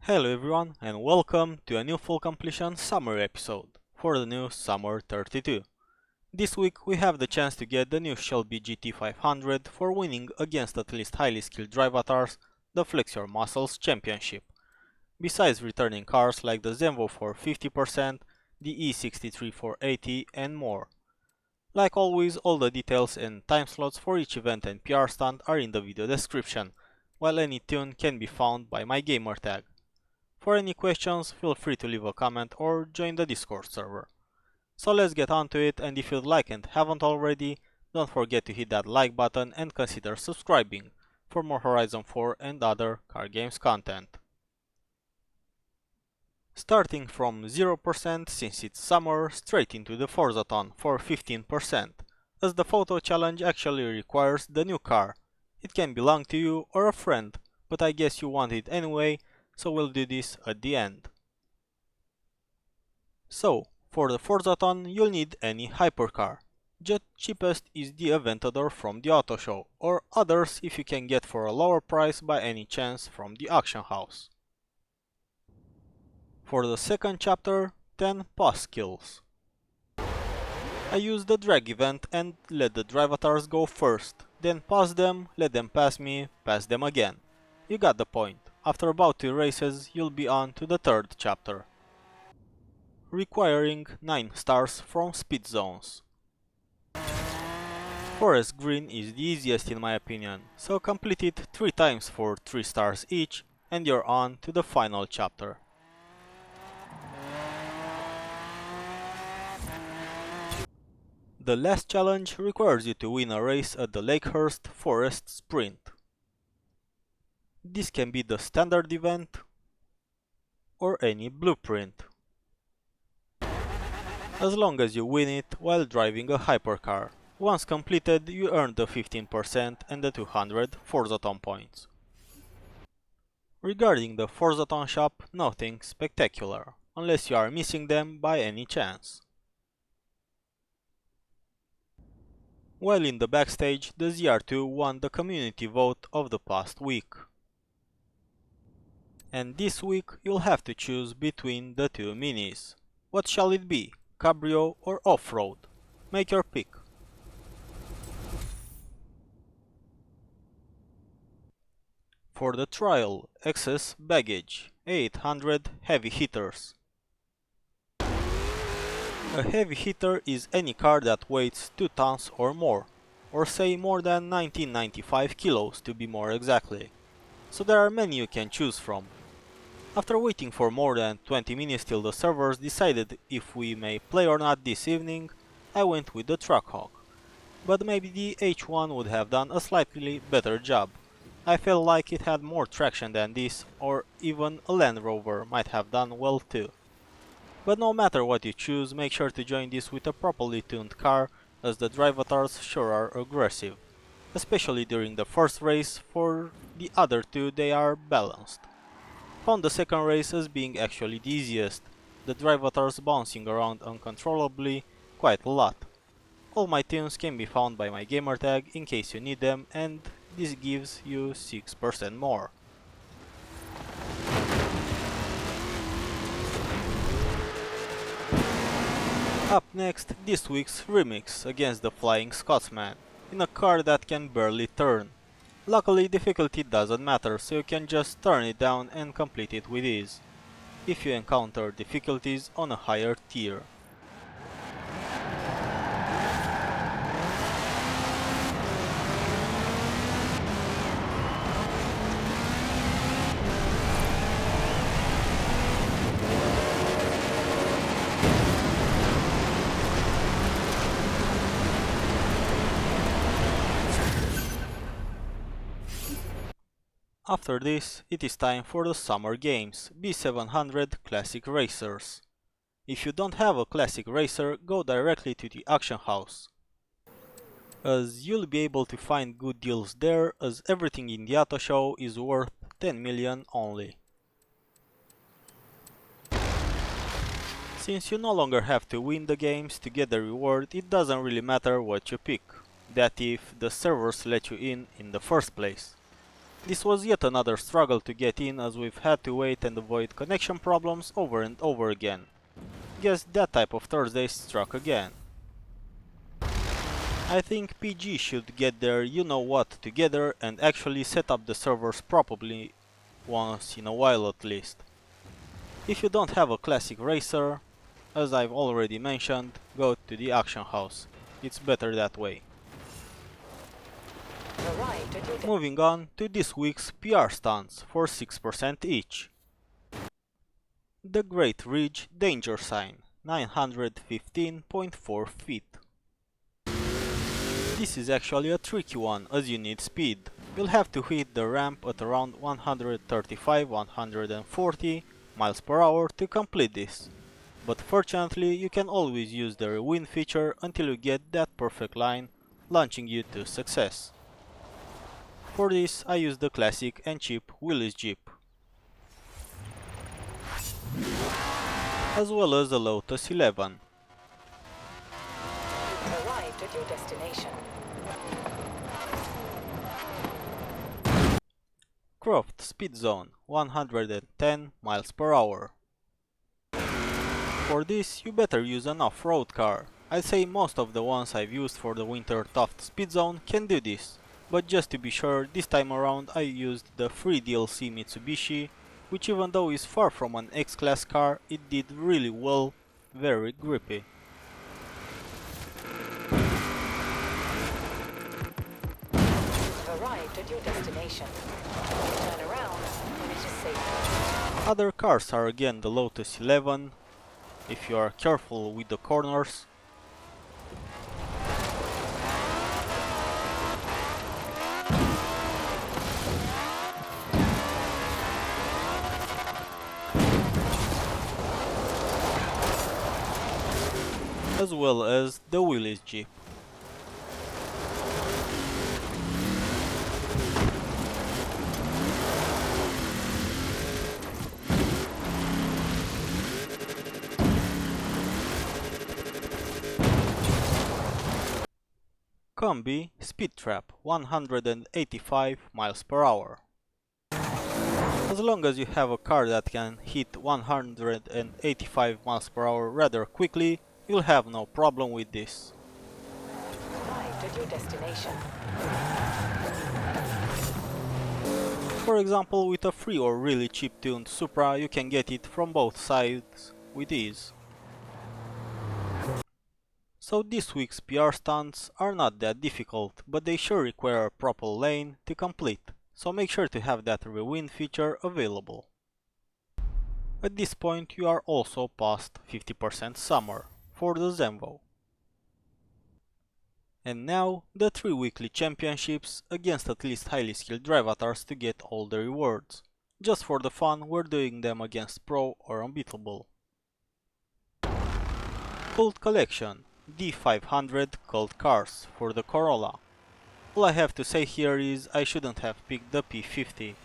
Hello everyone and welcome to a new full completion summary episode for the new Summer 32. This week we have the chance to get the new Shelby GT500 for winning against at least highly skilled drive avatars the Flex Your Muscles Championship. Besides returning cars like the Zenvo for 50%, the E63 for 80 and more. Like always, all the details and time slots for each event and PR stunt are in the video description, while any tune can be found by my gamertag. For any questions, feel free to leave a comment or join the Discord server. So let's get on to it, and if you'd like and haven't already, don't forget to hit that like button and consider subscribing for more Horizon 4 and other car games content. Starting from 0% since it's summer, straight into the Forzathon for 15%, as the photo challenge actually requires the new car. It can belong to you or a friend, but I guess you want it anyway, so we'll do this at the end. So, for the Forzathon you'll need any hypercar. Just cheapest is the Aventador from the Autoshow, or others if you can get for a lower price by any chance from the auction house. For the second chapter, 10 pass skills. I used the drag event and let the drive avatars go first, then pass them, let them pass me, pass them again. You got the point. After about 2 races, you'll be on to the third chapter, requiring 9 stars from speed zones. Forest Green is the easiest in my opinion, so complete it 3 times for 3 stars each, and you're on to the final chapter. The last challenge requires you to win a race at the Lakehurst Forest Sprint. This can be the standard event or any blueprint, as long as you win it while driving a hypercar. Once completed, you earn the 15% and the 200 Forzathon points. Regarding the Forzathon Shop, nothing spectacular, unless you are missing them by any chance. While in the Backstage, the ZR2 won the community vote of the past week. And this week you'll have to choose between the 2 minis. What shall it be? Cabrio or off-road? Make your pick. For the trial, excess baggage, 800 heavy hitters. A heavy hitter is any car that weighs 2 tons or more, or say more than 1995 kilos to be more exactly. So there are many you can choose from. After waiting for more than 20 minutes till the servers decided if we may play or not this evening, I went with the Truckhawk. But maybe the H1 would have done a slightly better job. I felt like it had more traction than this, or even a Land Rover might have done well too. But no matter what you choose, make sure to join this with a properly tuned car, as the drive avatars sure are aggressive. Especially during the first race, for the other 2 they are balanced. Found the second race as being actually the easiest, the drive avatars bouncing around uncontrollably quite a lot. All my tunes can be found by my gamertag in case you need them, and this gives you 6% more. Up next, this week's remix against the Flying Scotsman, in a car that can barely turn. Luckily difficulty doesn't matter, so you can just turn it down and complete it with ease, if you encounter difficulties on a higher tier. After this, it is time for the summer games, B700 Classic Racers. If you don't have a Classic Racer, go directly to the auction house, as you'll be able to find good deals there, as everything in the Autoshow is worth 10 million only. Since you no longer have to win the games to get the reward, it doesn't really matter what you pick, that if the servers let you in the first place. This was yet another struggle to get in, as we've had to wait and avoid connection problems over and over again. Guess that type of Thursday struck again. I think PG should get their you-know-what together and actually set up the servers properly once in a while at least. If you don't have a classic racer, as I've already mentioned, go to the auction house. It's better that way. Moving on to this week's PR stunts for 6% each. The Great Ridge Danger Sign, 915.4 feet. This is actually a tricky one, as you need speed. You'll have to hit the ramp at around 135-140 miles per hour to complete this. But fortunately, you can always use the rewind feature until you get that perfect line, launching you to success. For this, I use the classic and cheap Willys Jeep, as well as the Lotus 11. Arrived at your destination. Croft Speed Zone, 110 miles per hour. For this, you better use an off-road car. I'd say most of the ones I've used for the Winter Tuft Speed Zone can do this, but just to be sure, this time around I used the free DLC Mitsubishi, which even though is far from an X-Class car, it did really well, very grippy. Arrived at your destination. Turn around when it is safe. Other cars are again the Lotus 11, if you are careful with the corners. As well as the Willys Jeep. Coombe Speed Trap, 185 miles per hour. As long as you have a car that can hit 185 miles per hour rather quickly, you'll have no problem with this. Arrived at your destination. For example, with a free or really cheap tuned Supra, you can get it from both sides with ease. So this week's PR stunts are not that difficult, but they sure require a proper lane to complete, so make sure to have that rewind feature available. At this point you are also past 50% summer for the Zenvo. And now the 3 weekly championships against at least highly skilled drive avatars to get all the rewards. Just for the fun, we're doing them against Pro or Unbeatable. Cult Collection, D500 Cult Cars for the Corolla. All I have to say here is I shouldn't have picked the P50.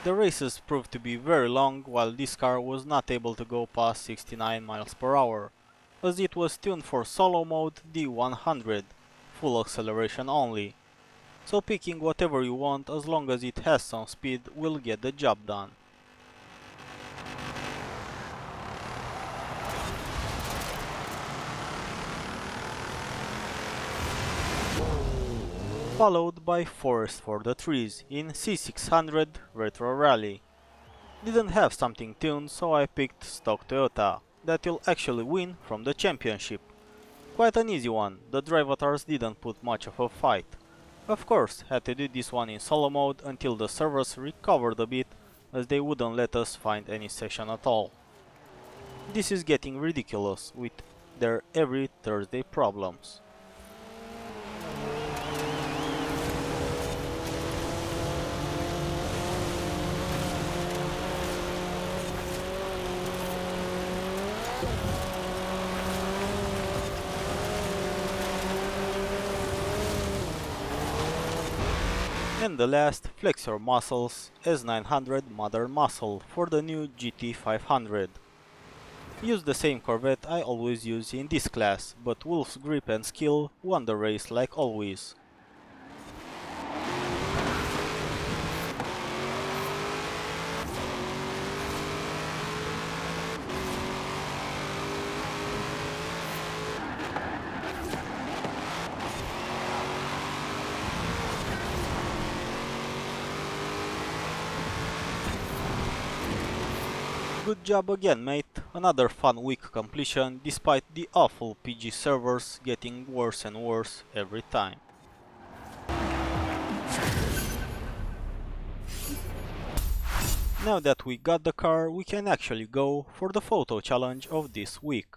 The races proved to be very long, while this car was not able to go past 69 miles per hour, as it was tuned for solo mode D100, full acceleration only. So picking whatever you want as long as it has some speed will get the job done. Followed by Forest for the Trees in C600 Retro Rally. Didn't have something tuned, so I picked stock Toyota, that you'll actually win from the championship. Quite an easy one, the drive avatars didn't put much of a fight. Of course, had to do this one in solo mode until the servers recovered a bit, as they wouldn't let us find any session at all. This is getting ridiculous with their every Thursday problems. And the last, Flex Your Muscles S900 Modern Muscle for the new GT500. Use the same Corvette I always use in this class, but Wolf's grip and skill won the race like always. Good job again, mate. Another fun week completion despite the awful PG servers getting worse and worse every time. Now that we got the car, we can actually go for the photo challenge of this week.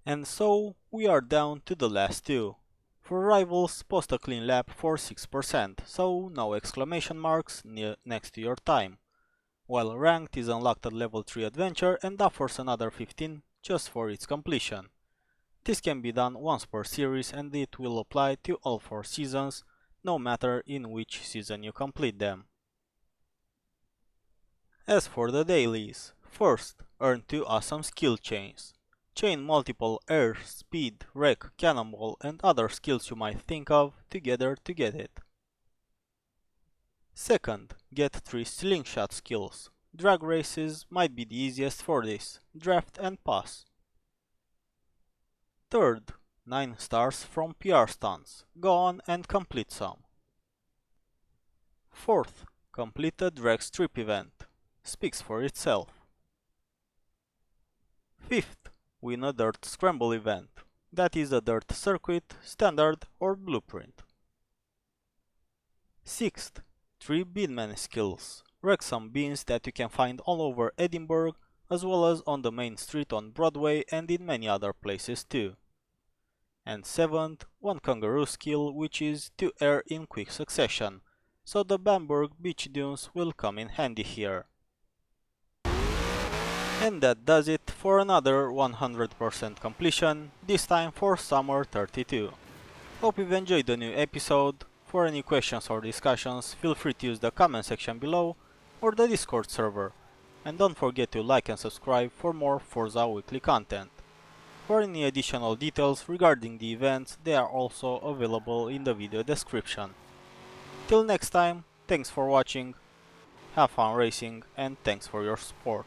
And so, we are down to the last two. For rivals, post a clean lap for 6%, so no exclamation marks next to your time, while ranked is unlocked at level 3 adventure and offers another 15 just for its completion. This can be done once per series and it will apply to all 4 seasons, no matter in which season you complete them. As for the dailies, first, earn 2 awesome skill chains. Chain multiple air, speed, wreck, cannonball and other skills you might think of together to get it. Second, get 3 slingshot skills. Drag races might be the easiest for this, draft and pass. Third, 9 stars from PR Stunts. Go on and complete some. Fourth, complete a drag strip event. Speaks for itself. Fifth, win a dirt scramble event. That is a dirt circuit, standard or blueprint. Sixth, 3 beanman skills. Wreck some beans that you can find all over Edinburgh, as well as on the main street on Broadway and in many other places too. And 7th, 1 kangaroo skill, which is to air in quick succession, so the Bamberg beach dunes will come in handy here. And that does it for another 100% completion, this time for Summer 32. Hope you've enjoyed the new episode. For any questions or discussions, feel free to use the comment section below or the Discord server. And don't forget to like and subscribe for more Forza weekly content. For any additional details regarding the events, they are also available in the video description. Till next time, thanks for watching, have fun racing and thanks for your support.